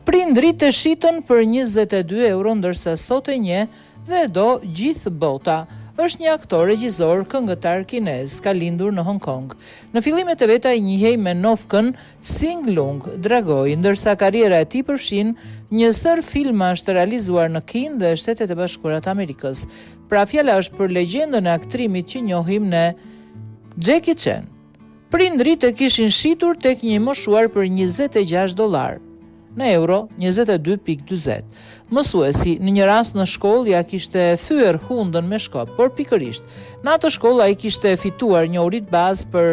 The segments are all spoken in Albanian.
Prindrit e shitën për 22 euro ndërsa sot e nje dhe do gjithë bota. Është një aktor, regjisor, këngëtar kinez, ka lindur në Hong Kong. Në fillimet e veta i njihej me nofkën Sing Lung Dragoj, ndërsa karriera e tij përfshin një sër filmash të realizuar në Kinë dhe Shtetet e Bashkuara të Amerikës. Pra fjala është për legjendën e aktrimit që njohim ne, Jackie Chan. Prindrit e kishin shitur tek një moshuar për $26. Në euro 22.40. Mësuesi në një rast në shkollë ja kishte thyer hundën me shkop, por pikërisht në atë shkollë ai kishte fituar një urit bazë për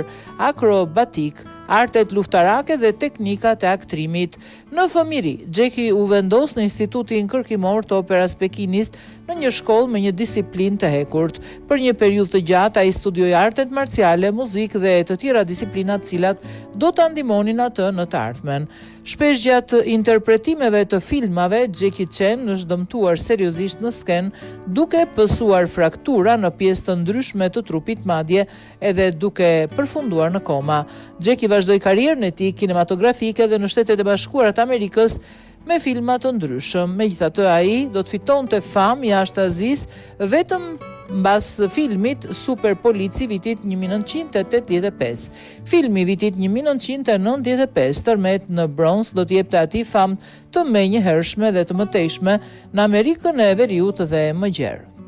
akrobatik, artet luftarake dhe teknikat e aktrimit. Në fëmijëri, Jackie u vendos në Institutin Kërkimor të Operas Pekinist në një shkollë me një disiplinë të hekurt. Për një periudhë të gjatë ai studioi artet marciale, muzikë dhe të tjera disiplina të cilat do ta ndihmonin atë në të ardhmen. Shpesh gjatë interpretimeve të filmave, Jackie Chan është dëmtuar seriozisht në skenë, duke pësuar fraktura në pjesë të ndryshme të trupit, madje edhe duke përfunduar në koma. Jackie vazhdoi karrierën e tij kinematografike dhe në Shtetet e Bashkuara të Amerikës me filma të ndryshëm. Megjithatë, ai do të fitonte famë jashtë Azisë vetëm mbas filmit Super Polici vitit 1985. Filmi vitit 1995 tërmet në Bronx do të jepte atij famë të menjëhershme dhe të mëtejshme në Amerikën e Veriut dhe më gjerë.